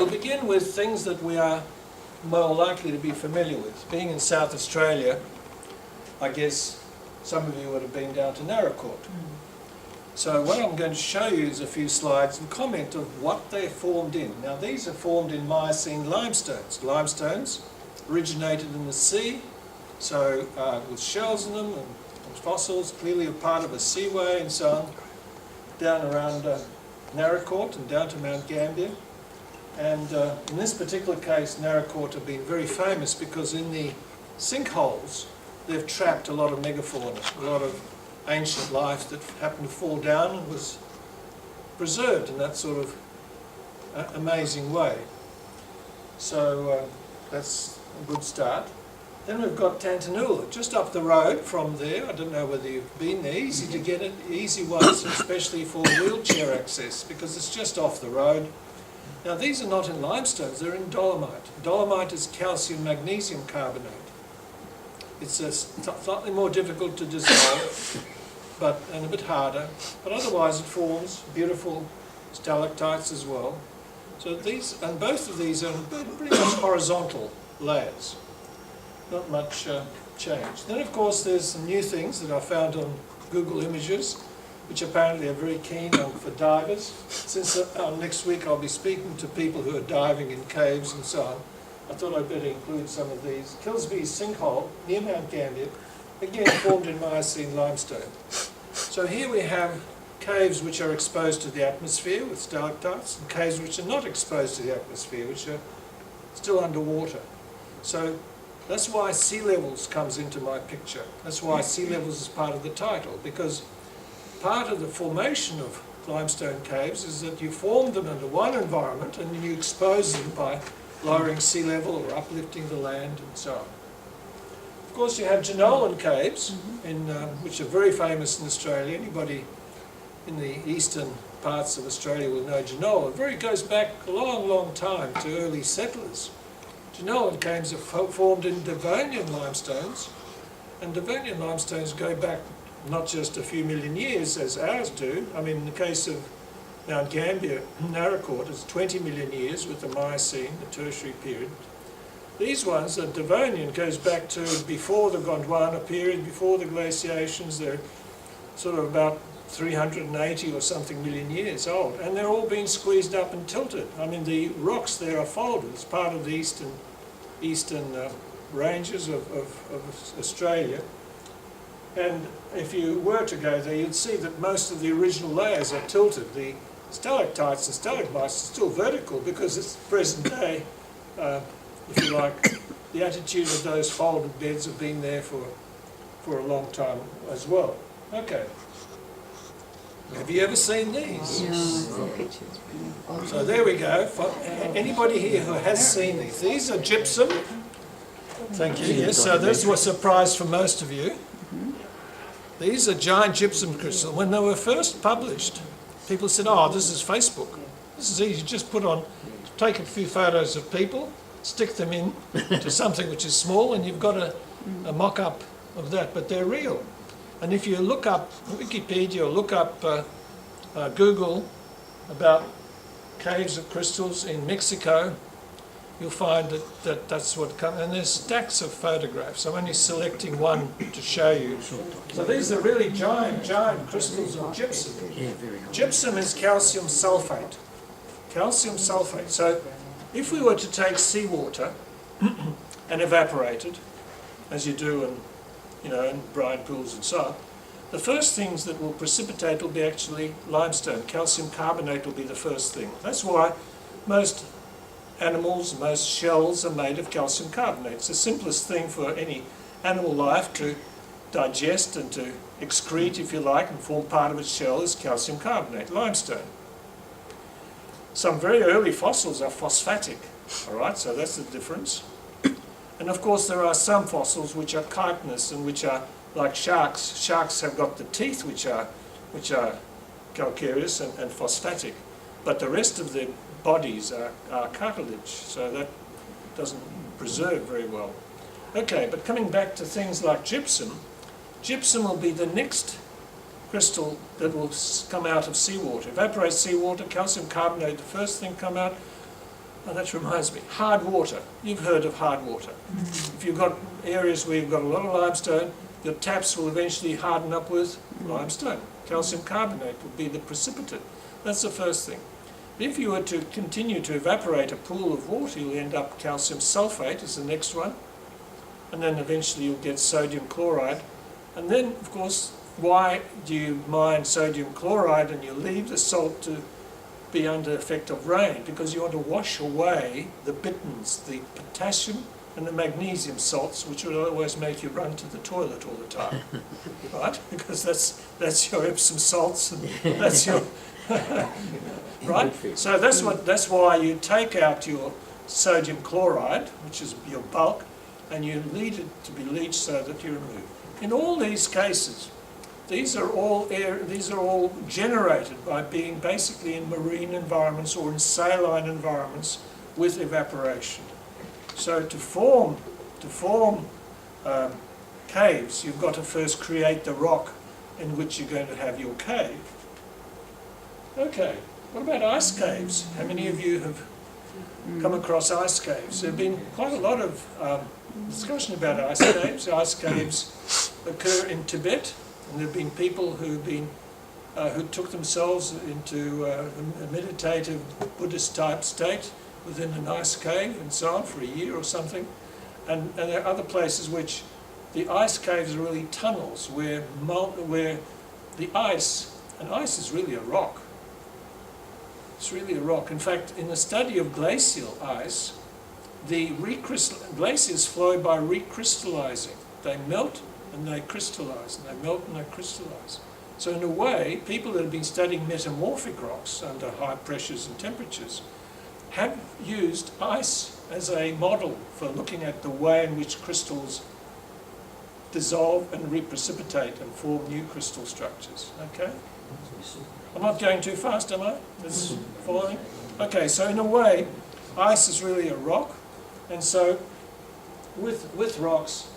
We'll begin with things that we are more likely to be familiar with. Being in South Australia, I guess some of you would have been down to Narracourt. So what I'm going to show you is a few slides and comment of what they're formed in. Now these are formed in Miocene limestones. Limestones originated in the sea, so with shells in them and fossils, clearly a part of a seaway and so on, down around Narracourt and down to Mount Gambier. And in this particular case, Narracourt have been very famous because in the sinkholes they've trapped a lot of megafauna, a lot of ancient life that happened to fall down and was preserved in that sort of amazing way. So that's a good start. Then we've got Tantanoola, just up the road from there. I don't know whether you've been there. Easy to get it, easy ones, especially for wheelchair access, because it's just off the road. Now these are not in limestones, they're in dolomite. Dolomite is calcium magnesium carbonate. It's slightly more difficult to dissolve, and a bit harder, but otherwise it forms beautiful stalactites as well. So these, and both of these are pretty much horizontal layers. Not much change. Then of course there's some new things that I found on Google Images, which apparently are very keen on for divers. Since next week I'll be speaking to people who are diving in caves and so on, I thought I'd better include some of these. Kilsby's sinkhole near Mount Gambier, again formed in Miocene limestone. So here we have caves which are exposed to the atmosphere with stalactites, and caves which are not exposed to the atmosphere, which are still underwater. So that's why sea levels comes into my picture. That's why sea levels is part of the title, because part of the formation of limestone caves is that you form them under one environment and then you expose them by lowering sea level or uplifting the land and so on. Of course you have Jenolan caves, which are very famous in Australia. Anybody in the eastern parts of Australia will know Jenolan. It goes back a long, long time to early settlers. Jenolan caves are formed in Devonian limestones, and Devonian limestones go back not just a few million years as ours do. I mean, in the case of Mount Gambier, Narracourt, it's 20 million years with the Miocene, the tertiary period. These ones, the Devonian, goes back to before the Gondwana period, before the glaciations. They're sort of about 380 or something million years old, and they're all being squeezed up and tilted. I mean, the rocks there are folded. It's part of the eastern ranges of Australia. And if you were to go there, you'd see that most of the original layers are tilted. The stalactites and stalagmites are still vertical because it's present day, if you like. The attitude of those folded beds have been there for a long time as well. Okay. Have you ever seen these? Yes. So there we go. Anybody here who has seen these? These are gypsum. Thank you. Yes, so this was a surprise for most of you. These are giant gypsum crystals. When they were first published, people said, oh, this is Facebook. This is easy. Just take a few photos of people, stick them in to something which is small, and you've got a mock-up of that. But they're real. And if you look up Wikipedia or look up Google about caves of crystals in Mexico, you'll find that's what comes. And there's stacks of photographs. I'm only selecting one to show you. So these are really giant crystals of gypsum. Gypsum is calcium sulfate. Calcium sulfate. So if we were to take seawater and evaporate it, as you do in brine pools and so on, the first things that will precipitate will be actually limestone. Calcium carbonate will be the first thing. That's why most animals, most shells are made of calcium carbonate. It's the simplest thing for any animal life to digest and to excrete, if you like, and form part of its shell is calcium carbonate, limestone. Some very early fossils are phosphatic, all right, so that's the difference. And of course there are some fossils which are chitinous and which are like sharks. Sharks have got the teeth which are calcareous and phosphatic, but the rest of the bodies are cartilage, so that doesn't preserve very well. Okay, but coming back to things like gypsum, gypsum will be the next crystal that will come out of seawater. Evaporate seawater, calcium carbonate, the first thing come out. Oh, that reminds me, hard water. You've heard of hard water. If you've got areas where you've got a lot of limestone, your taps will eventually harden up with limestone. Calcium carbonate will be the precipitate. That's the first thing. If you were to continue to evaporate a pool of water, you'll end up calcium sulfate is the next one. And then eventually you'll get sodium chloride. And then, of course, why do you mine sodium chloride and you leave the salt to be under effect of rain? Because you want to wash away the bitterness, the potassium and the magnesium salts, which would always make you run to the toilet all the time, right? Because that's your Epsom salts, and that's your right. So that's why you take out your sodium chloride, which is your bulk, and you lead it to be leached so that you remove. In all these cases, these are all generated by being basically in marine environments or in saline environments with evaporation. So to form caves, you've got to first create the rock in which you're going to have your cave. Okay, what about ice caves? How many of you have come across ice caves? There have been quite a lot of discussion about ice caves. Ice caves occur in Tibet, and there have been people who took themselves into a meditative Buddhist type state within an ice cave and so on for a year or something. And there are other places which the ice caves are really tunnels where the ice, and ice is really a rock. It's really a rock. In fact, in the study of glacial ice, glaciers flow by recrystallizing. They melt and they crystallize, and they melt and they crystallize. So in a way, people that have been studying metamorphic rocks under high pressures and temperatures have used ice as a model for looking at the way in which crystals dissolve and reprecipitate and form new crystal structures. Okay? I'm not going too fast, am I? This is following? Okay, so in a way, ice is really a rock, and so with rocks,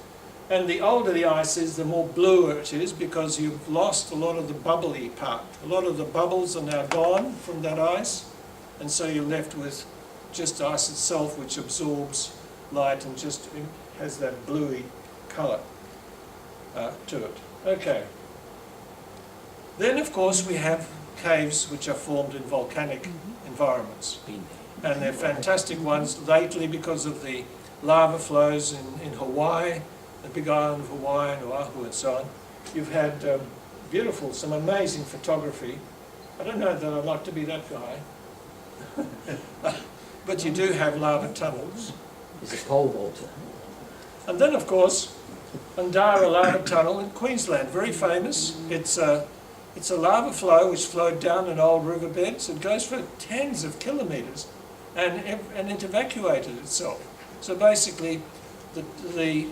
and the older the ice is, the more bluer it is, because you've lost a lot of the bubbly part. A lot of the bubbles are now gone from that ice, and so you're left with just ice itself, which absorbs light and just has that bluey colour to it. Okay. Then, of course, we have caves which are formed in volcanic environments. And they're fantastic ones lately because of the lava flows in Hawaii, the big island of Hawaii and Oahu and so on. You've had some amazing photography. I don't know that I'd like to be that guy. But you do have lava tunnels. It's a pole vaulter. And then, of course, Andara Lava Tunnel in Queensland, very famous. It's a lava flow which flowed down an old riverbed. So it goes for tens of kilometres, and it evacuated itself. So basically, the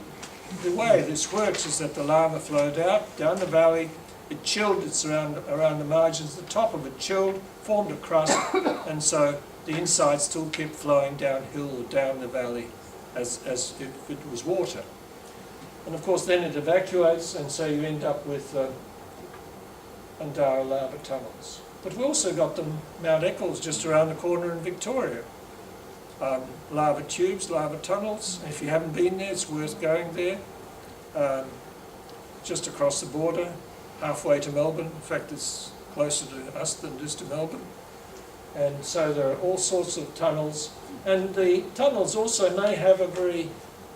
way this works is that the lava flowed out down the valley. It chilled around the margins. The top of it chilled, formed a crust, and so the inside still kept flowing downhill or down the valley as if it was water. And of course then it evacuates, and so you end up with Andara lava tunnels. But we also got Mount Eccles just around the corner in Victoria. Lava tubes, lava tunnels. If you haven't been there, it's worth going there. Just across the border, halfway to Melbourne. In fact, it's closer to us than it is to Melbourne. And so there are all sorts of tunnels. And the tunnels also may have a very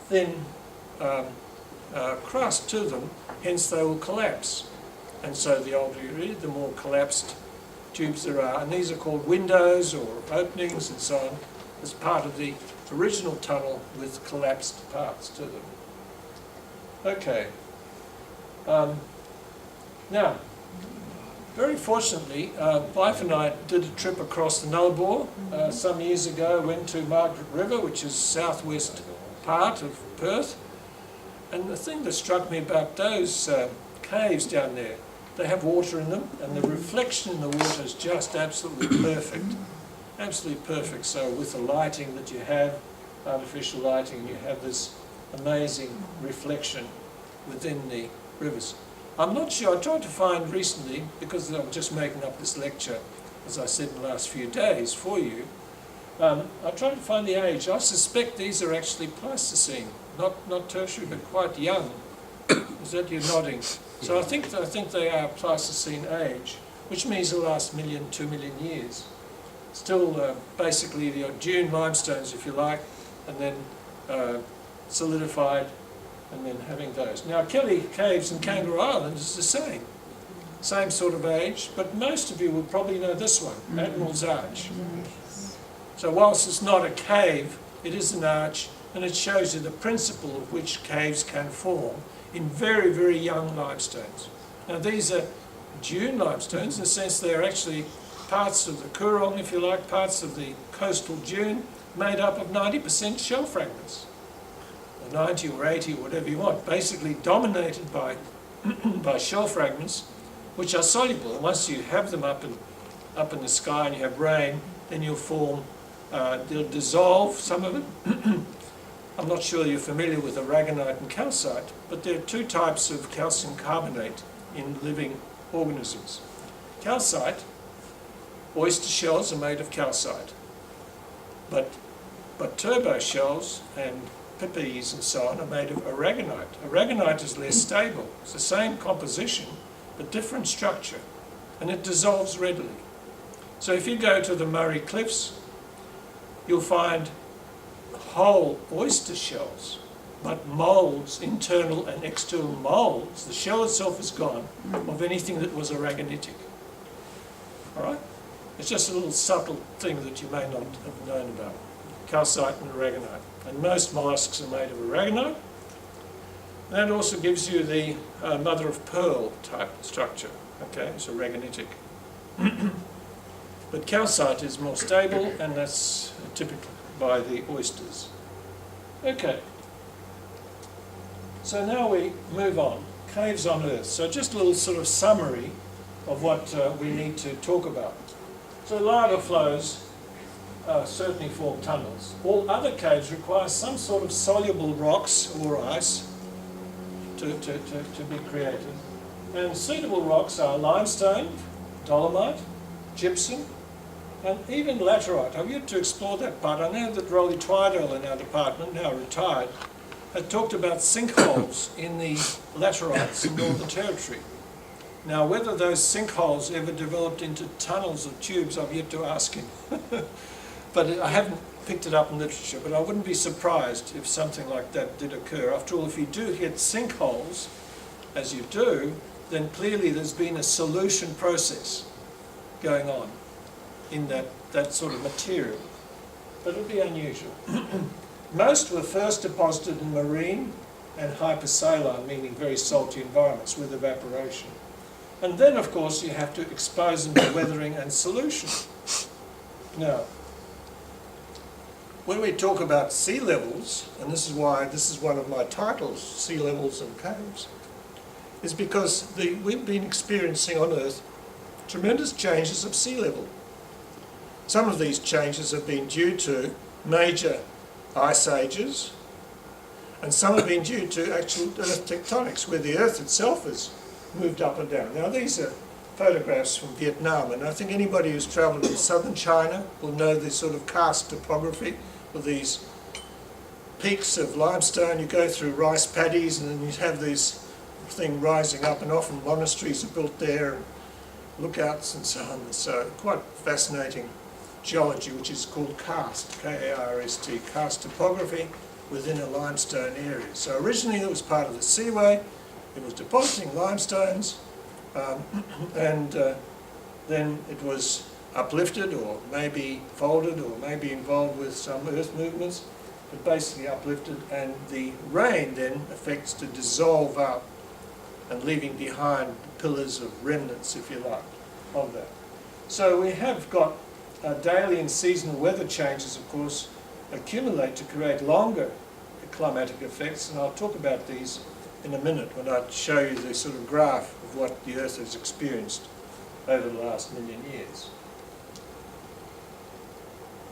thin crust to them, hence they will collapse. And so the older you read, the more collapsed tubes there are. And these are called windows or openings and so on, as part of the original tunnel with collapsed parts to them. Okay. Now, very fortunately, wife and I did a trip across the Nullarbor some years ago. Went to Margaret River, which is southwest part of Perth. And the thing that struck me about those caves down there, they have water in them, and the reflection in the water is just absolutely perfect. Absolutely perfect. So with the lighting that you have, artificial lighting, you have this amazing reflection within the rivers. I'm not sure, I tried to find recently, because I'm just making up this lecture, as I said in the last few days for you, I tried to find the age. I suspect these are actually Pleistocene, not tertiary, but quite young. Is that you nodding? So I think they are Pleistocene age, which means the last 2 million years. Still basically your dune limestones, if you like, and then solidified, and then having those. Now Kelly Caves and Kangaroo Island is the same sort of age, but most of you will probably know this one, Admiral's Arch. So whilst it's not a cave, it is an arch, and it shows you the principle of which caves can form in very, very young limestones. Now these are dune limestones, in the sense they're actually parts of the Coorong, if you like, parts of the coastal dune, made up of 90% shell fragments, or 90 or 80 or whatever you want, basically dominated by, by shell fragments, which are soluble. And once you have them up in the sky and you have rain, then you'll form, they'll dissolve, some of it. I'm not sure you're familiar with aragonite and calcite, but there are two types of calcium carbonate in living organisms. Calcite, oyster shells are made of calcite, but turbo shells and pipes and so on are made of aragonite. Aragonite is less stable. It's the same composition, but different structure, and it dissolves readily. So if you go to the Murray Cliffs, you'll find whole oyster shells, but moulds, internal and external moulds. The shell itself is gone of anything that was aragonitic. All right? It's just a little subtle thing that you may not have known about. Calcite and aragonite. And most mollusks are made of aragonite. And that also gives you the mother of pearl type structure. Okay, it's aragonitic. But calcite is more stable, and that's typical by the oysters. Okay. So now we move on. Caves on Earth. So just a little sort of summary of what we need to talk about. So lava flows certainly form tunnels. All other caves require some sort of soluble rocks or ice to be created. And suitable rocks are limestone, dolomite, gypsum, and even laterite. I've yet to explore that part. I know that Rolly Twidell in our department, now retired, had talked about sinkholes in the laterites in Northern Territory. Now, whether those sinkholes ever developed into tunnels or tubes, I've yet to ask him. But I haven't picked it up in literature, but I wouldn't be surprised if something like that did occur. After all, if you do hit sinkholes, as you do, then clearly there's been a solution process going on in that sort of material. But it would be unusual. Most were first deposited in marine and hypersaline, meaning very salty environments with evaporation. And then, of course, you have to expose them to weathering and solution. Now, when we talk about sea levels, and this is why this is one of my titles, Sea Levels and Caves, is because we've been experiencing on Earth tremendous changes of sea level. Some of these changes have been due to major ice ages, and some have been due to actual Earth tectonics, where the Earth itself has moved up and down. Now these are photographs from Vietnam, and I think anybody who's travelled in southern China will know this sort of karst topography with these peaks of limestone. You go through rice paddies, and then you have this thing rising up, and often monasteries are built there, and lookouts and so on. So quite fascinating geology, which is called karst, K-A-R-S-T, karst topography within a limestone area. So originally it was part of the seaway. It was depositing limestones, and then it was uplifted, or maybe folded, or maybe involved with some earth movements, but basically uplifted, and the rain then affects to dissolve out and leaving behind pillars of remnants, if you like, of that. So we have got daily and seasonal weather changes, of course, accumulate to create longer climatic effects, and I'll talk about these in a minute when I show you the sort of graph of what the Earth has experienced over the last million years.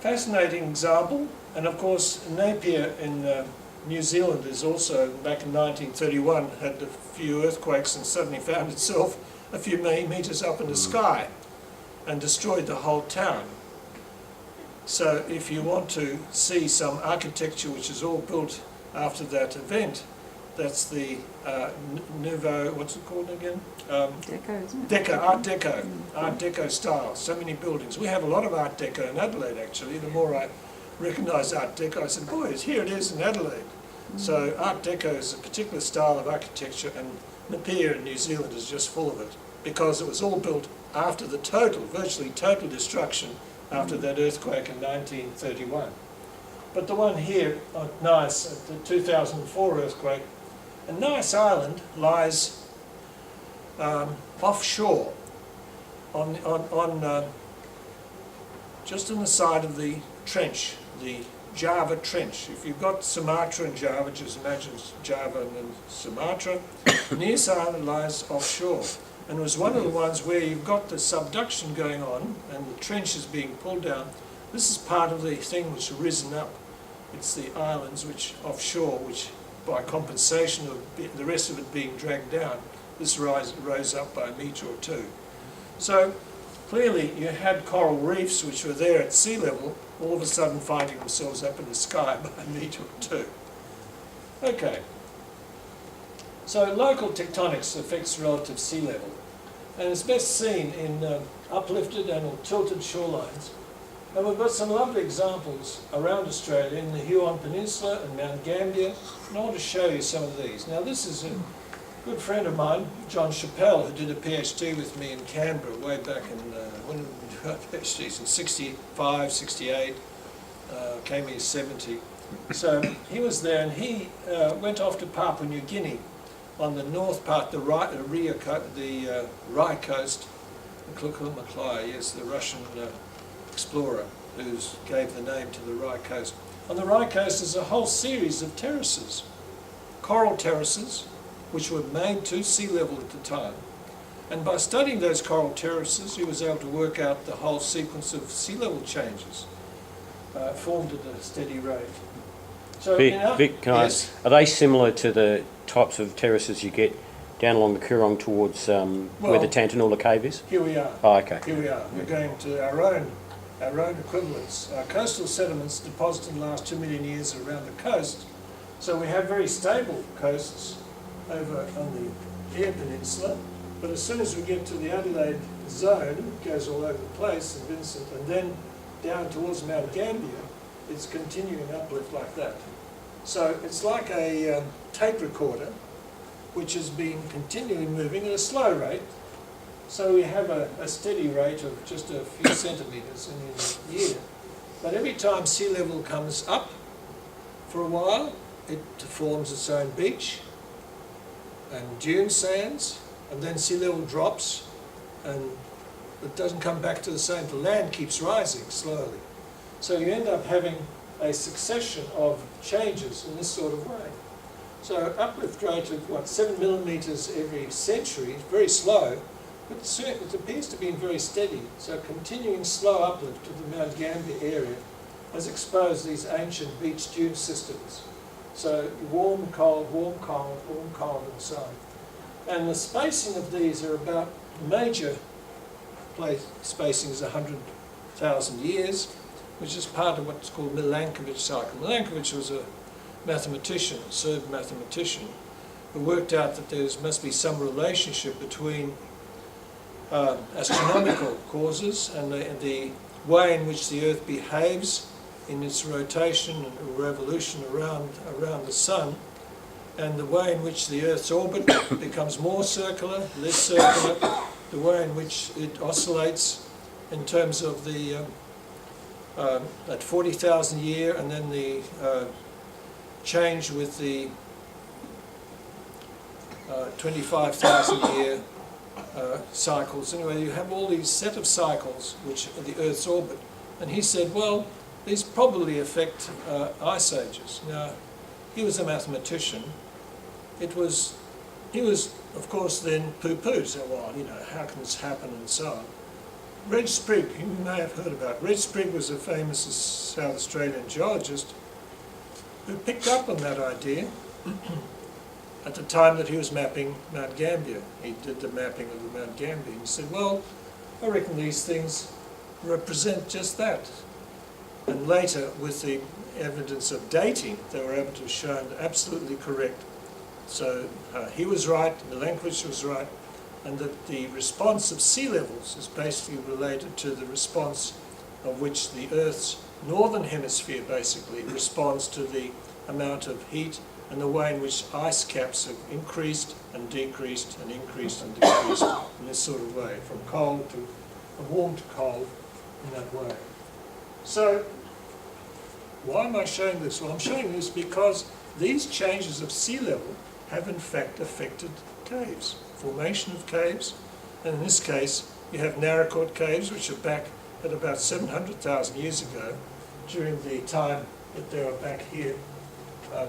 Fascinating example, and of course Napier in New Zealand is also, back in 1931, had a few earthquakes and suddenly found itself a few metres up in the sky and destroyed the whole town. So if you want to see some architecture which is all built after that event, that's the Nouveau, what's it called again? Deco, isn't it? Deco, Art Deco style, so many buildings. We have a lot of Art Deco in Adelaide actually. The more I recognise Art Deco, I said, boy, here it is in Adelaide. So Art Deco is a particular style of architecture, and Napier in New Zealand is just full of it, because it was all built after the virtually total destruction after that earthquake in 1931. But the one here at Nice, at the 2004 earthquake, and Nice Island lies offshore, just on the side of the trench, the Java Trench. If you've got Sumatra and Java, just imagine Java and then Sumatra. Nice Island lies offshore, and it was one of the ones where you've got the subduction going on and the trench is being pulled down. This is part of the thing which has risen up. It's the islands which offshore, which by compensation of the rest of it being dragged down, this rose up by a metre or two. So clearly you had coral reefs which were there at sea level, all of a sudden finding themselves up in the sky by a metre or two. Okay. So local tectonics affects relative sea level, and it's best seen in uplifted and tilted shorelines. And we've got some lovely examples around Australia in the Huon Peninsula and Mount Gambier, and I want to show you some of these. Now this is a good friend of mine, John Chappell, who did a PhD with me in Canberra way back in, when did we do our PhDs? In 65, 68, came here 70. So he was there, and he went off to Papua New Guinea on the north part, the Rai coast, Maclay, yes, the Russian explorer who gave the name to the Rai coast. On the Rai coast is a whole series of terraces, coral terraces, which were made to sea level at the time. And by studying those coral terraces, he was able to work out the whole sequence of sea level changes formed at a steady rate. So Vic, can I ask, are they similar to the types of terraces you get down along the Coorong towards where the Tantanoola cave is? Here we are. Oh, okay. Here we are. We're going to our own equivalents. Our coastal sediments deposited in the last 2 million years around the coast, so we have very stable coasts over on the Eyre Peninsula, but as soon as we get to the Adelaide zone, it goes all over the place, St Vincent, and then down towards Mount Gambier, it's continuing uplift like that. So it's like a tape recorder, which has been continually moving at a slow rate. So we have a steady rate of just a few centimetres in a year. But every time sea level comes up for a while, it forms its own beach and dune sands, and then sea level drops, and it doesn't come back to the same. The land keeps rising slowly. So you end up having a succession of changes in this sort of way. So uplift rate of 7 millimetres every century, very slow, but it appears to be very steady. So continuing slow uplift of the Mount Gambier area has exposed these ancient beach dune systems. So warm, cold, warm, cold, warm, cold, and so on. And the spacing of these are about, major spacing is 100,000 years, which is part of what's called Milankovitch cycle. Milankovitch was a mathematician, a Serb mathematician, who worked out that there must be some relationship between astronomical causes and the way in which the Earth behaves in its rotation and revolution around the Sun, and the way in which the Earth's orbit becomes more circular, less circular, the way in which it oscillates in terms of the at 40,000 year, and then the change with the 25,000 year cycles. Anyway, you have all these set of cycles which are the Earth's orbit. And he said, well, these probably affect ice ages. Now, he was a mathematician. He was, of course, then poo-pooed. So, well, you know, how can this happen and so on. Reg Sprigg, you may have heard about. Reg Sprigg was a famous South Australian geologist who picked up on that idea at the time that he was mapping Mount Gambier. He did the mapping of the Mount Gambier. He said, well, I reckon these things represent just that. And later, with the evidence of dating, they were able to show absolutely correct. So he was right, Milankovitch was right, and that the response of sea levels is basically related to the response of which the Earth's northern hemisphere basically responds to the amount of heat and the way in which ice caps have increased and decreased and increased and decreased in this sort of way, from cold to warm to cold in that way. So why am I showing this? Well, I'm showing this because these changes of sea level have in fact affected caves, formation of caves, and in this case you have Narracourt caves, which are back at about 700,000 years ago, during the time that they were back here,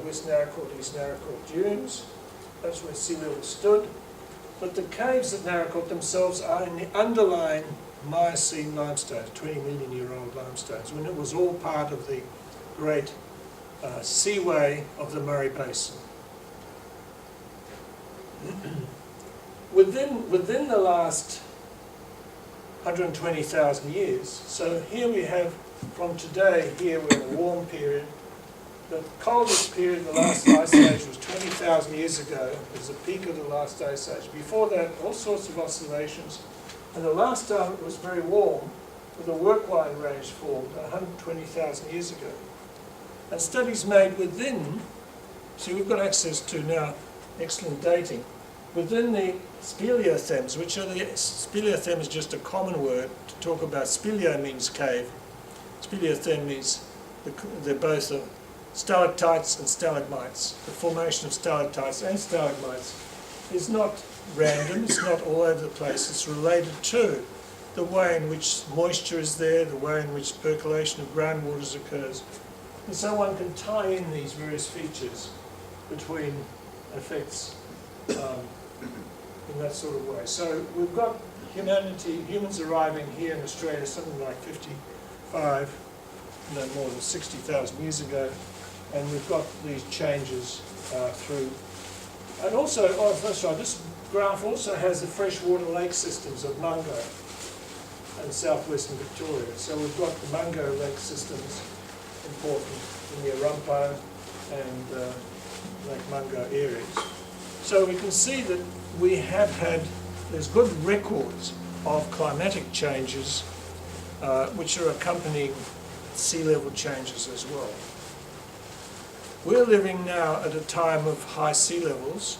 West Narracourt, East Narracourt dunes. That's where sea level stood. But the caves at Narracourt themselves are in the underlying Miocene limestone, 20 million year old limestones, when it was all part of the great seaway of the Murray Basin. Within the last 120,000 years, so here we have, from today, here we're in a warm period. The coldest period of the last ice age was 20,000 years ago. It was the peak of the last ice age. Before that, all sorts of oscillations. And the last time it was very warm, with a work-line range formed 120,000 years ago. And studies made within, see, we've got access to now excellent dating, within the speleothems, which are the, speleothem is just a common word to talk about. Speleo means cave. Speleothem means they're both stalactites and stalagmites. The formation of stalactites and stalagmites is not random, it's not all over the place, it's related to the way in which moisture is there, the way in which percolation of groundwaters occurs. And so one can tie in these various features between effects in that sort of way. So we've got humans arriving here in Australia something like 55, no more than 60,000 years ago, and we've got these changes through. And also, oh, that's right, this graph also has the freshwater lake systems of Mungo and southwestern Victoria. So we've got the Mungo lake systems important in the Arumpo and Lake Mungo areas. So we can see that we have had, there's good records of climatic changes which are accompanying sea level changes as well. We're living now at a time of high sea levels.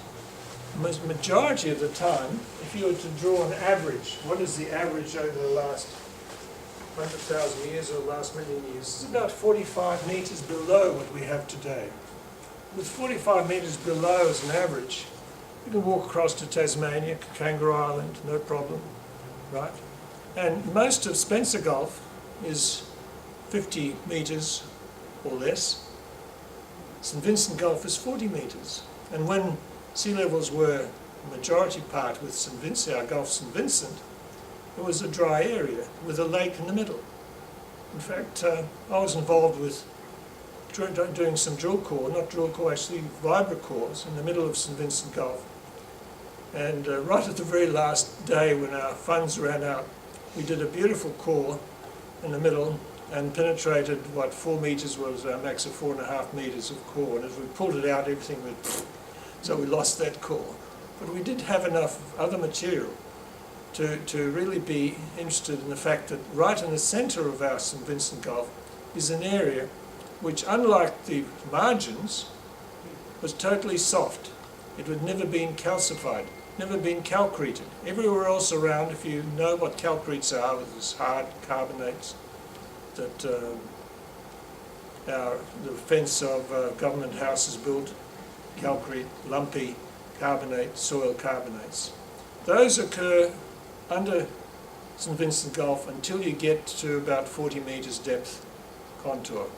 The majority of the time, if you were to draw an average, what is the average over the last 100,000 years or the last million years? It's about 45 metres below what we have today. With 45 metres below as an average, you can walk across to Tasmania, Kangaroo Island, no problem, right? And most of Spencer Gulf is 50 metres or less. St Vincent Gulf is 40 metres. And when sea levels were majority part with St Vincent, our Gulf St Vincent, it was a dry area with a lake in the middle. In fact, I was involved with doing some drill core, not drill core, actually vibra cores in the middle of St Vincent Gulf. And right at the very last day when our funds ran out, we did a beautiful core in the middle and penetrated what 4 metres was our max of 4.5 metres of core. And as we pulled it out, everything went, so we lost that core. But we did have enough other material to really be interested in the fact that right in the centre of our St Vincent Gulf is an area which, unlike the margins, was totally soft. It had never been calcified, never been calcreted. Everywhere else around, if you know what calcretes are, with these hard carbonates that the fence of government houses built, calcrete, lumpy carbonate, soil carbonates. Those occur under St Vincent Gulf until you get to about 40 metres depth contour.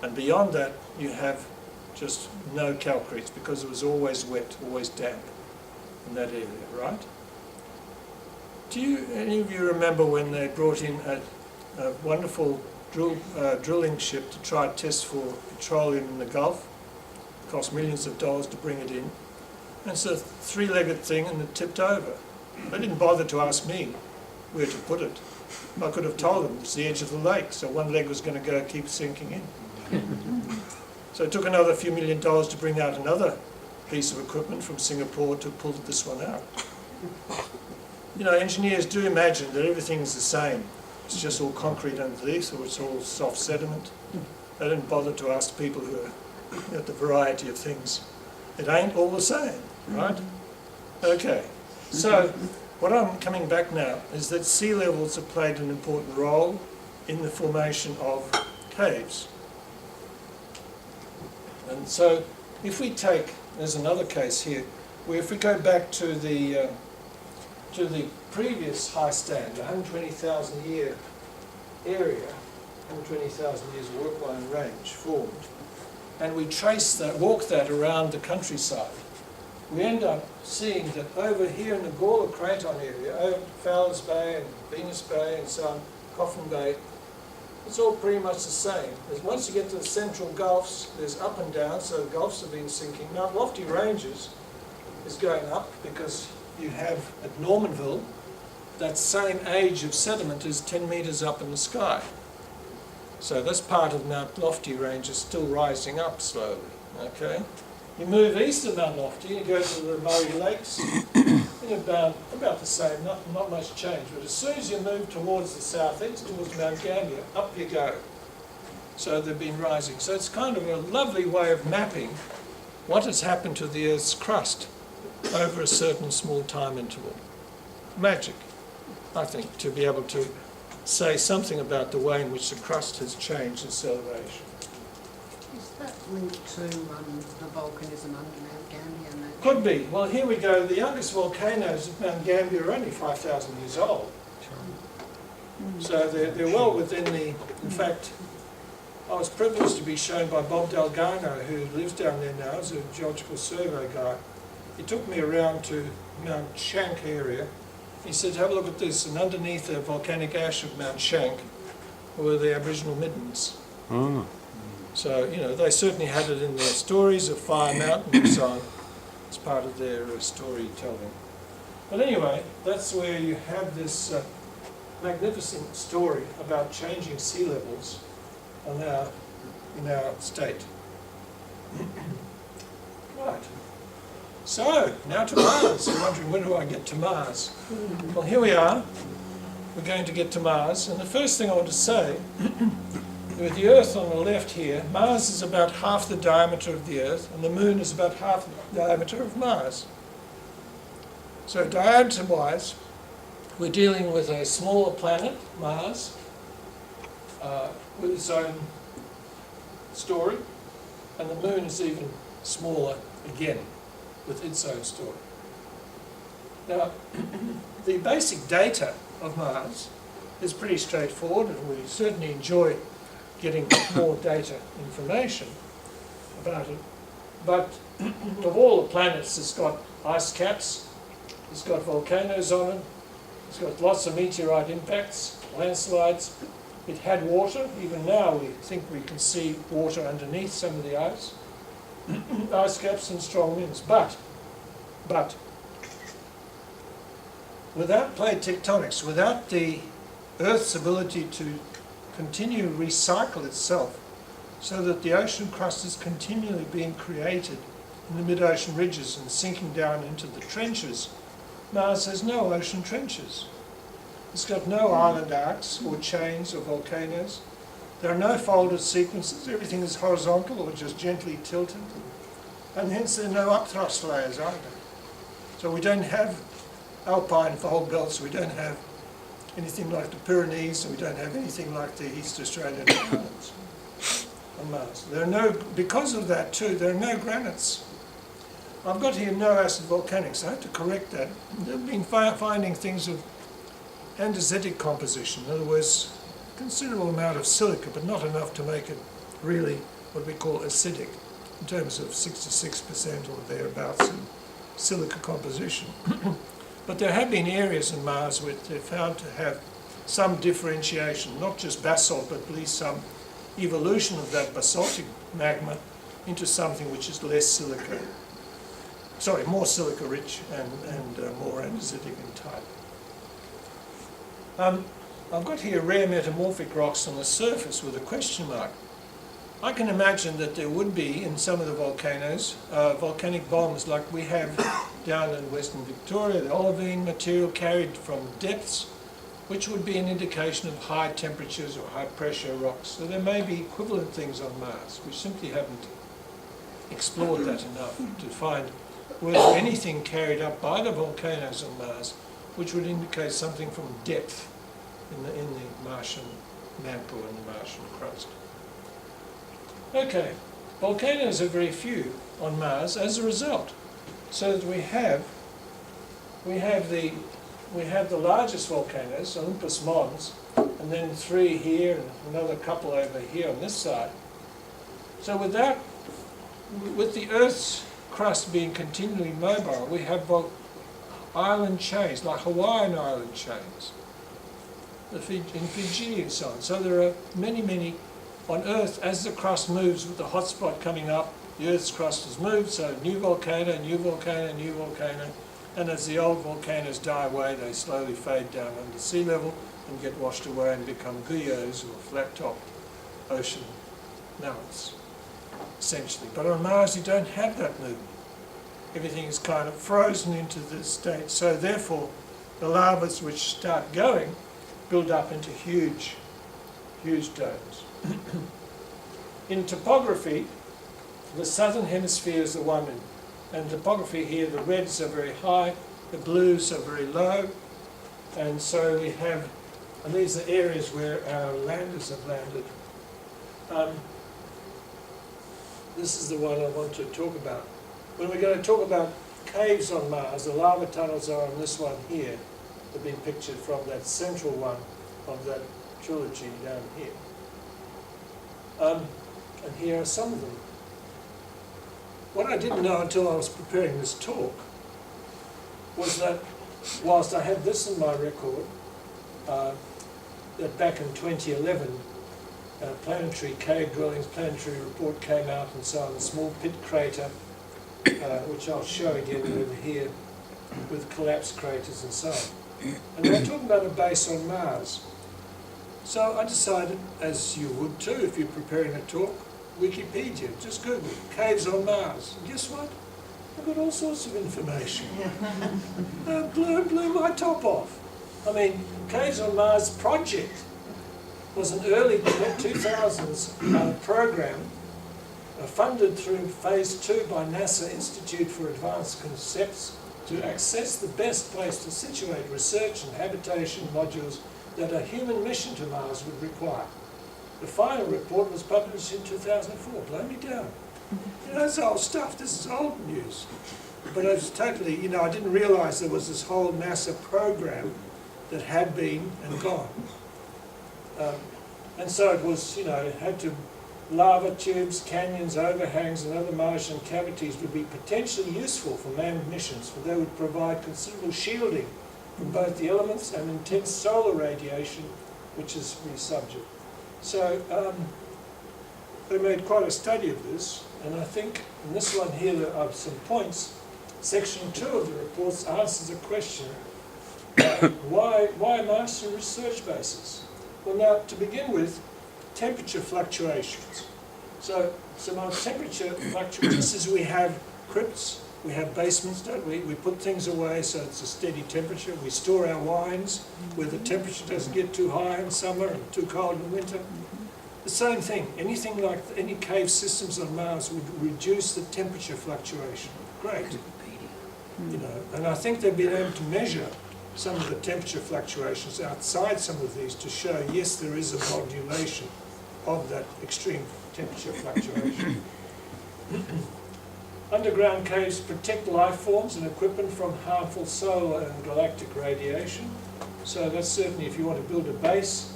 And beyond that, you have just no calcretes because it was always wet, always damp in that area, right? Do any of you remember when they brought in a wonderful drilling ship to try to test for petroleum in the Gulf? It cost millions of dollars to bring it in. And it's a three-legged thing and it tipped over. They didn't bother to ask me where to put it. I could have told them it's the edge of the lake, so one leg was going to go keep sinking in. So it took another few $1 million to bring out another piece of equipment from Singapore to pull this one out. You know, engineers do imagine that everything's the same. It's just all concrete underneath, or it's all soft sediment. They don't bother to ask people who are at the variety of things. It ain't all the same, right? Okay, so what I'm coming back now is that sea levels have played an important role in the formation of caves. And so if we take, there's another case here, where if we go back to the previous high stand, 120,000 year area, 120,000 years of work-line range formed, and we trace that, walk that around the countryside, we end up seeing that over here in the Gawler Craton area, over Fowler's Bay and Venus Bay and so on, Coffin Bay, it's all pretty much the same. Once you get to the central gulfs, there's up and down, so the gulfs have been sinking. Mount Lofty Ranges is going up because you have at Normanville that same age of sediment is 10 metres up in the sky. So this part of Mount Lofty Range is still rising up slowly. Okay, you move east of Mount Lofty, you go to the Murray Lakes, and about the same, not much change. But as soon as you move towards the southeast, towards Mount Gambier, up you go. So they've been rising. So it's kind of a lovely way of mapping what has happened to the Earth's crust over a certain small time interval. Magic, I think, to be able to say something about the way in which the crust has changed its elevation. Is that linked to the volcanism under Mount Gambier? And that Could be. Well, here we go. The youngest volcanoes of Mount Gambier are only 5,000 years old. So they're well within the... In fact, I was privileged to be shown by Bob Delgano, who lives down there now as a geological survey guy. He took me around to Mount Shank area. He said, have a look at this, and underneath the volcanic ash of Mount Shank were the Aboriginal middens. Mm. So, you know, they certainly had it in their stories of Fire Mountain and so on. It's part of their storytelling. But anyway, that's where you have this magnificent story about changing sea levels in our state. Right. So, now to Mars. You're wondering, when do I get to Mars? Well, here we are. We're going to get to Mars. And the first thing I want to say, with the Earth on the left here, Mars is about half the diameter of the Earth, and the Moon is about half the diameter of Mars. So diameter-wise, we're dealing with a smaller planet, Mars, with its own story, and the Moon is even smaller again, with its own story. Now, the basic data of Mars is pretty straightforward, and we certainly enjoy getting more data information about it. But of all the planets, it's got ice caps, it's got volcanoes on it, it's got lots of meteorite impacts, landslides. It had water. Even now we think we can see water underneath some of the ice. Ice caps and strong winds. But without plate tectonics, without the Earth's ability to continue to recycle itself so that the ocean crust is continually being created in the mid-ocean ridges and sinking down into the trenches, Mars has no ocean trenches. It's got no island arcs or chains or volcanoes. There are no folded sequences. Everything is horizontal or just gently tilted. And hence there are no upthrust layers either. So we don't have alpine fold belts, we don't have anything like the Pyrenees, and we don't have anything like the East Australian Islands on Mars. There are no, because of that too, there are no granites. I've got here no acid volcanics. I have to correct that. They've been finding things of andesitic composition, in other words, a considerable amount of silica, but not enough to make it really what we call acidic, in terms of 66% or thereabouts in silica composition. But there have been areas in Mars where they're found to have some differentiation, not just basalt, but at least some evolution of that basaltic magma into something which is less silica, sorry, more silica rich and more andesitic in type. I've got here rare metamorphic rocks on the surface with a question mark. I can imagine that there would be in some of the volcanoes volcanic bombs like we have down in Western Victoria, the olivine material carried from depths, which would be an indication of high temperatures or high pressure rocks. So there may be equivalent things on Mars. We simply haven't explored that enough to find whether anything carried up by the volcanoes on Mars which would indicate something from depth in the Martian mantle and the Martian crust. Okay, volcanoes are very few on Mars as a result, so that we have the largest volcanoes, Olympus Mons, and then 3 here and another couple over here on this side. So with the Earth's crust being continually mobile, we have island chains, like Hawaiian island chains, in Fiji and so on. So there are many on Earth. As the crust moves with the hot spot coming up, the Earth's crust has moved, so new volcano, new volcano, new volcano, and as the old volcanoes die away, they slowly fade down under sea level and get washed away and become guyos or flat-topped ocean mountains, essentially. But on Mars you don't have that movement. Everything is kind of frozen into this state, so therefore the lavas which start going build up into huge domes. In topography, the southern hemisphere is the one, and topography here, the reds are very high, the blues are very low, and so we have, and these are areas where our landers have landed. This is the one I want to talk about. When we're going to talk about caves on Mars, the lava tunnels are on this one here. They've been pictured from that central one of that trilogy down here. And here are some of them. What I didn't know until I was preparing this talk was that whilst I had this in my record, that back in 2011, planetary cave dwellings, planetary report came out and so on, a small pit crater, which I'll show again over here, with collapsed craters and so on. And they're talking about a base on Mars. So I decided, as you would too if you're preparing a talk, Wikipedia, just Google, caves on Mars. And guess what? I've got all sorts of information. Blew my top off. I mean, Caves on Mars project was an early 2000s program funded through Phase 2 by NASA Institute for Advanced Concepts to access the best place to situate research and habitation modules that a human mission to Mars would require. The final report was published in 2004. Blow me down. You know, that's old stuff. This is old news. But it was totally, you know, I didn't realise there was this whole NASA program that had been and gone. And so it was, you know, it had to, lava tubes, canyons, overhangs and other Martian cavities would be potentially useful for manned missions, for they would provide considerable shielding from both the elements and intense solar radiation, which is the subject. So they made quite a study of this, and I think in this one here there are some points. Section 2 of the reports answers a question, why Martian research bases? Well now, to begin with, temperature fluctuations. So on temperature fluctuations, just as we have crypts, we have basements, don't we? We put things away so it's a steady temperature. We store our wines where the temperature doesn't get too high in summer and too cold in winter. The same thing, anything like any cave systems on Mars would reduce the temperature fluctuation. Great. You know, and I think they've been able to measure some of the temperature fluctuations outside some of these to show, yes, there is a modulation of that extreme temperature fluctuation. Underground caves protect life forms and equipment from harmful solar and galactic radiation. So that's certainly if you want to build a base.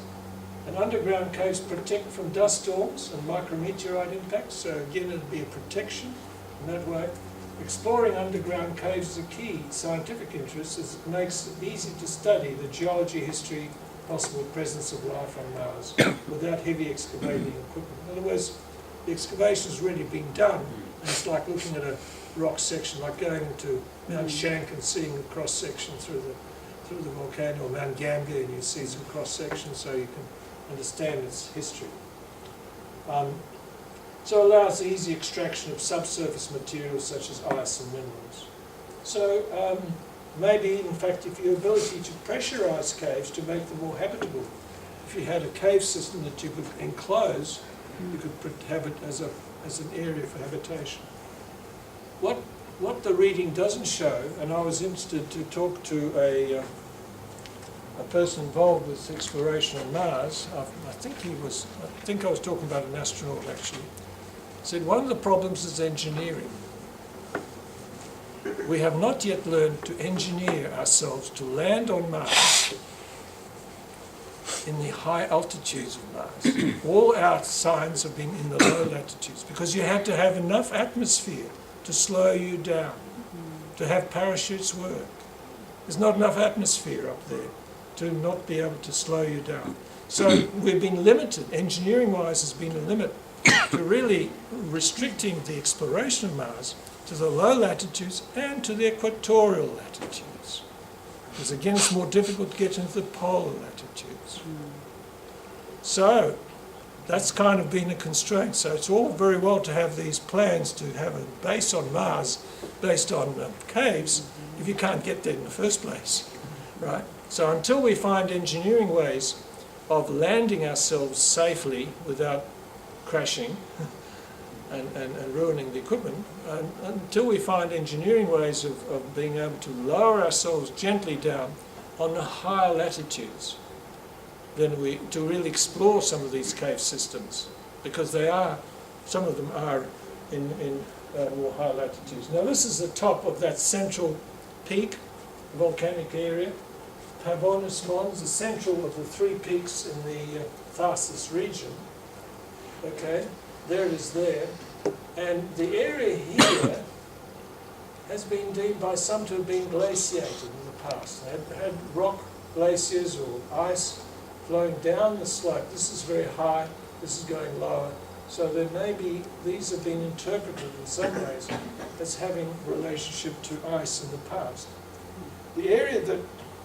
And underground caves protect from dust storms and micrometeorite impacts. So again, it'd be a protection in that way. Exploring underground caves is a key scientific interest as it makes it easy to study the geology, history, possible presence of life on Mars without heavy excavating equipment. In other words, the excavation's already been done, and it's like looking at a rock section, like going to Mount Shank and seeing the cross section through through the volcano of Mount Gambier, and you see some cross-sections so you can understand its history. So it allows the easy extraction of subsurface materials such as ice and minerals. So maybe, in fact, if your ability to pressurise caves to make them more habitable, if you had a cave system that you could enclose, you could have it as an area for habitation. What the reading doesn't show, and I was interested to talk to a person involved with exploration on Mars. I think I was talking about an astronaut actually. Said one of the problems is engineering. We have not yet learned to engineer ourselves to land on Mars in the high altitudes of Mars. All our signs have been in the low latitudes because you had to have enough atmosphere to slow you down, to have parachutes work. There's not enough atmosphere up there to not be able to slow you down. So we've been limited, engineering-wise has been a limit to really restricting the exploration of Mars to the low latitudes and to the equatorial latitudes. Because again, it's more difficult to get into the polar latitudes. So that's kind of been a constraint. So it's all very well to have these plans to have a base on Mars based on caves if you can't get there in the first place, right? So until we find engineering ways of landing ourselves safely without crashing and ruining the equipment, until we find engineering ways of being able to lower ourselves gently down on the higher latitudes, then to really explore some of these cave systems, because some of them are in more high latitudes. Now this is the top of that central peak, volcanic area. Pavonis Mons, the central of the three peaks in the Tharsis region. Okay, there it is there. And the area here has been deemed by some to have been glaciated in the past. They had rock glaciers or ice flowing down the slope. This is very high, this is going lower. So there may be, these have been interpreted in some ways as having relationship to ice in the past. The area that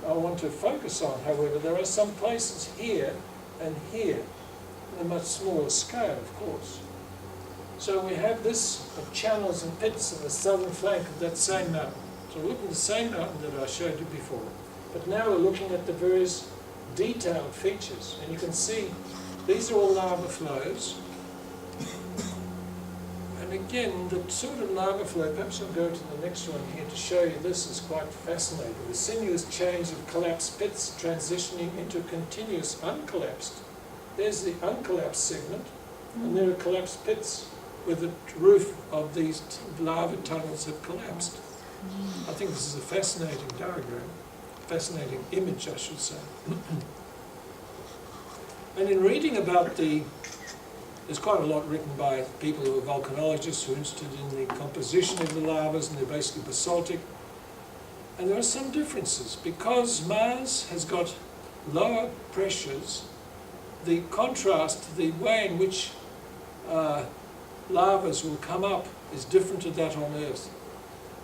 I want to focus on, however, there are some places here and here, on a much smaller scale, of course. So we have this of channels and pits on the southern flank of that same mountain. So we're looking at the same mountain that I showed you before, but now we're looking at the various detailed features, and you can see these are all lava flows. And again, the sort of lava flow, perhaps I'll go to the next one here to show you this, is quite fascinating. The sinuous chains of collapsed pits transitioning into continuous uncollapsed. There's the uncollapsed segment, and there are collapsed pits where the roof of these lava tunnels have collapsed. I think this is a fascinating diagram, fascinating image, I should say. And in reading about there's quite a lot written by people who are volcanologists who are interested in the composition of the lavas, and they're basically basaltic. And there are some differences. Because Mars has got lower pressures, the contrast, the way in which lavas will come up is different to that on Earth.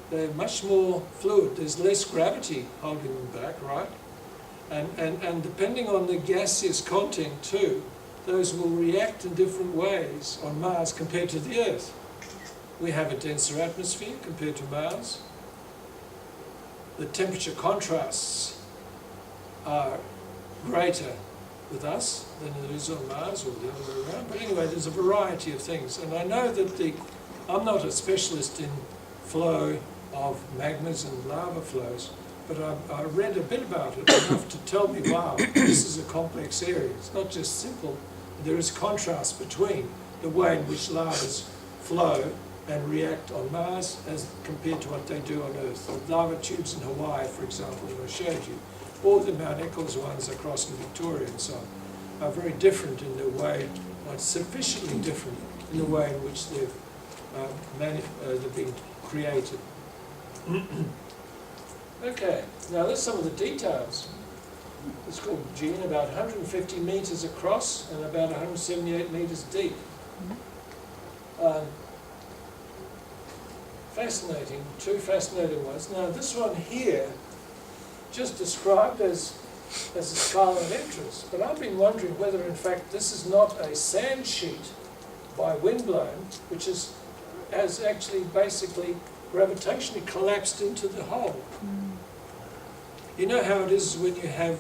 They're much more fluid. There's less gravity holding them back, right? And depending on the gaseous content too, those will react in different ways on Mars compared to the Earth. We have a denser atmosphere compared to Mars. The temperature contrasts are greater with us than it is on Mars, or the other way around. But anyway, there's a variety of things. And I know that I'm not a specialist in flow of magmas and lava flows, but I read a bit about it, enough to tell me, wow, this is a complex area. It's not just simple. There is contrast between the way in which lavas flow and react on Mars as compared to what they do on Earth. The lava tubes in Hawaii, for example, that I showed you, or the Mount Eccles ones across in Victoria and so on, are very different in their way, or sufficiently different in the way in which they've been created. Okay, now there's some of the details. It's called Gene, about 150 metres across and about 178 metres deep. Fascinating, two fascinating ones. Now this one here just described as a scarlet entrance. But I've been wondering whether, in fact, this is not a sand sheet by windblown, which has actually basically gravitationally collapsed into the hole. You know how it is when you have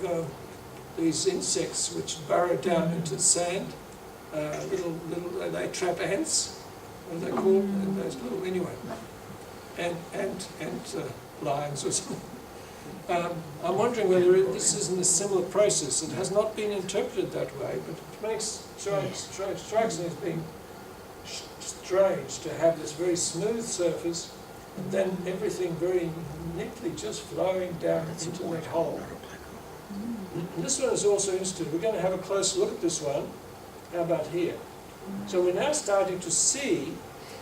these insects which burrow down into sand, they trap ants, what are they called? And those little, anyway, and lions or something. I'm wondering whether this isn't a similar process. It has not been interpreted that way, but it strikes me as being strange to have this very smooth surface and then everything very neatly just flowing down into that hole. And this one is also interesting. We're going to have a closer look at this one. How about here? So we're now starting to see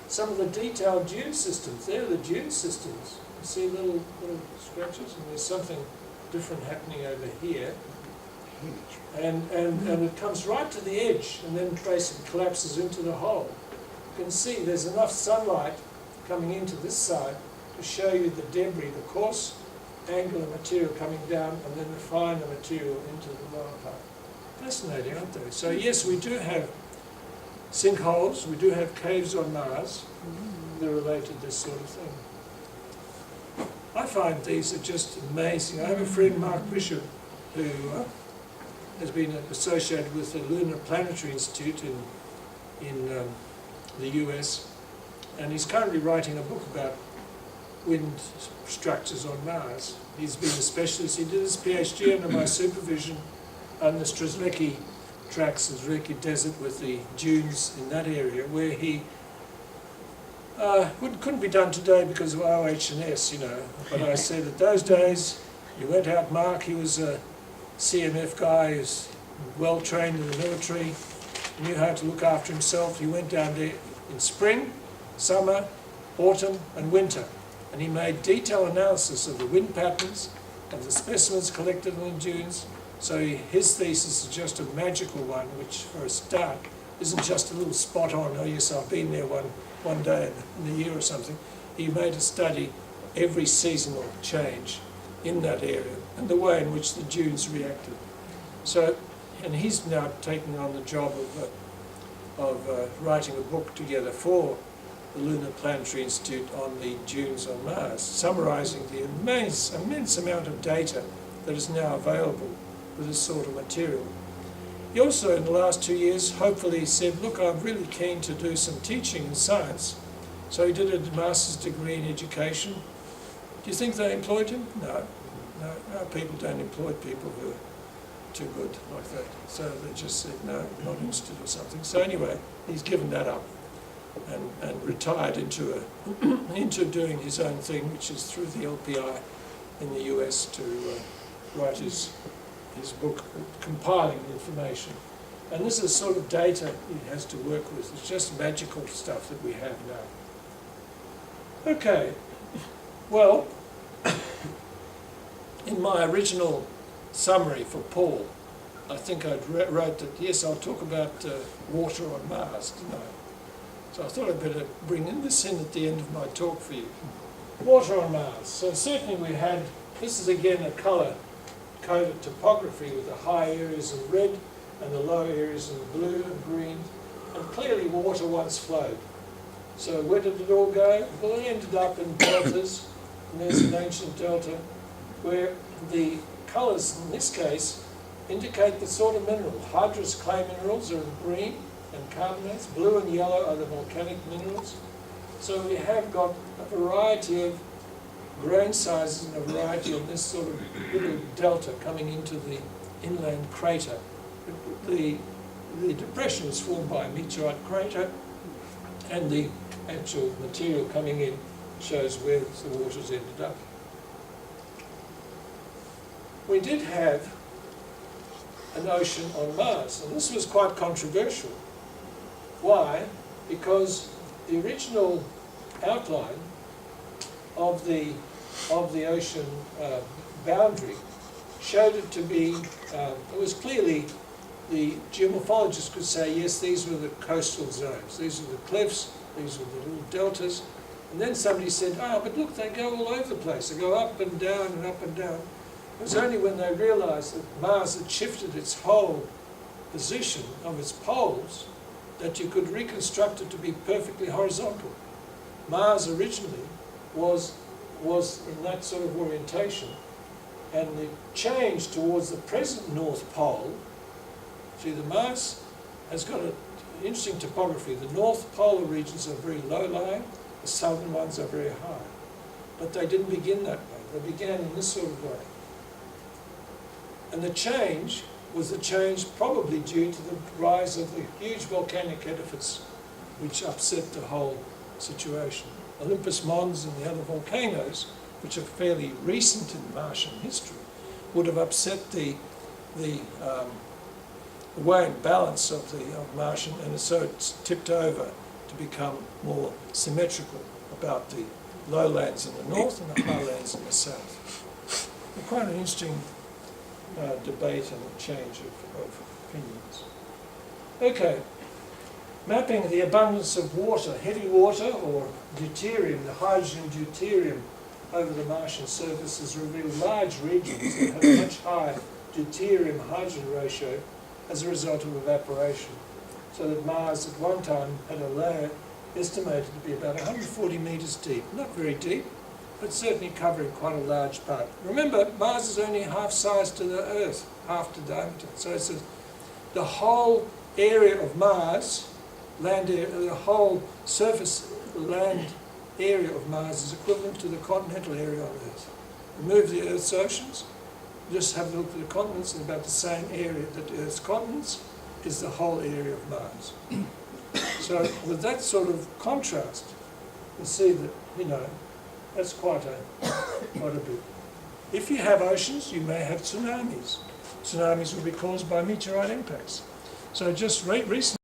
some of the detailed dune systems. There are the dune systems. You see little scratches, and there's something different happening over here. And it comes right to the edge and then basically collapses into the hole. You can see there's enough sunlight coming into this side to show you the debris, the coarse angular material coming down, and then the finer material into the lower part. Fascinating, aren't they? So yes, we do have sinkholes, we do have caves on Mars that relate to this sort of thing. I find these are just amazing. I have a friend, Mark Bishop, who has been associated with the Lunar Planetary Institute in the US, and he's currently writing a book about wind structures on Mars. He's been a specialist. He did his PhD under my supervision on the Strzelecki tracks, the Strzelecki Desert, with the dunes in that area, where he couldn't be done today because of OH&S, you know. But I said that those days, he went out, Mark, he was a CMF guy, he was well trained in the military, knew how to look after himself. He went down there in spring, summer, autumn and winter, and he made detailed analysis of the wind patterns, of the specimens collected on the dunes. So his thesis is just a magical one, which for a start isn't just a little spot on, oh yes, I've been there one day in the year or something. He made a study every seasonal change in that area and the way in which the dunes reacted. So, and he's now taking on the job of writing a book together for the Lunar Planetary Institute on the dunes on Mars, summarising the immense amount of data that is now available with this sort of material. He also, in the last 2 years, hopefully said, look, I'm really keen to do some teaching in science. So he did a master's degree in education. Do you think they employed him? No. No, people don't employ people who are too good like that. So they just said, no, not interested or something. So anyway, he's given that up and retired into doing his own thing, which is through the LPI in the US to write his book, compiling information. And this is the sort of data he has to work with. It's just magical stuff that we have now. Okay, well, in my original summary for Paul, I think I wrote that, yes, I'll talk about water on Mars tonight. So I thought I'd better bring this in at the end of my talk for you. Water on Mars. So certainly we had, this is again a colour-coded topography with the high areas in red and the low areas in blue and green. And clearly water once flowed. So where did it all go? Well, it ended up in deltas. And there's an ancient delta where the colours, in this case, indicate the sort of mineral. Hydrous clay minerals are in green and carbonates. Blue and yellow are the volcanic minerals. So we have got a variety of grain sizes and a variety of this sort of little delta coming into the inland crater. The depression is formed by a meteorite crater, and the actual material coming in shows where the water's ended up. We did have an ocean on Mars, and this was quite controversial. Why? Because the original outline of the ocean boundary showed it to be, it was clearly, the geomorphologists could say, yes, these were the coastal zones, these were the cliffs, these were the little deltas. And then somebody said, but look, they go all over the place. They go up and down and up and down. It was only when they realised that Mars had shifted its whole position of its poles that you could reconstruct it to be perfectly horizontal. Mars originally was in that sort of orientation, and the change towards the present North Pole, see, the Mars has got an interesting topography. The North Polar regions are very low-lying, the southern ones are very high. But they didn't begin that way. They began in this sort of way. And the change was the change probably due to the rise of the huge volcanic edifice which upset the whole situation. Olympus Mons and the other volcanoes, which are fairly recent in Martian history, would have upset the way and balance of Martian, and so it's tipped over to become more symmetrical about the lowlands in the north and the highlands in the south. Quite an interesting debate and change of opinions. Okay, mapping the abundance of water, heavy water or deuterium, the hydrogen deuterium over the Martian surface has revealed large regions that have a much higher deuterium-hydrogen ratio as a result of evaporation, so that Mars at one time had a layer estimated to be about 140 metres deep. Not very deep, but certainly covering quite a large part. Remember, Mars is only half size to the Earth, half the diameter. So it's the whole area of Mars, land area, the whole surface land area of Mars is equivalent to the continental area on Earth. Remove the Earth's oceans, just have a look at the continents, and about the same area that Earth's continents is the whole area of Mars. So with that sort of contrast, you see that, that's quite a bit. If you have oceans, you may have tsunamis. Tsunamis will be caused by meteorite impacts. So just recently,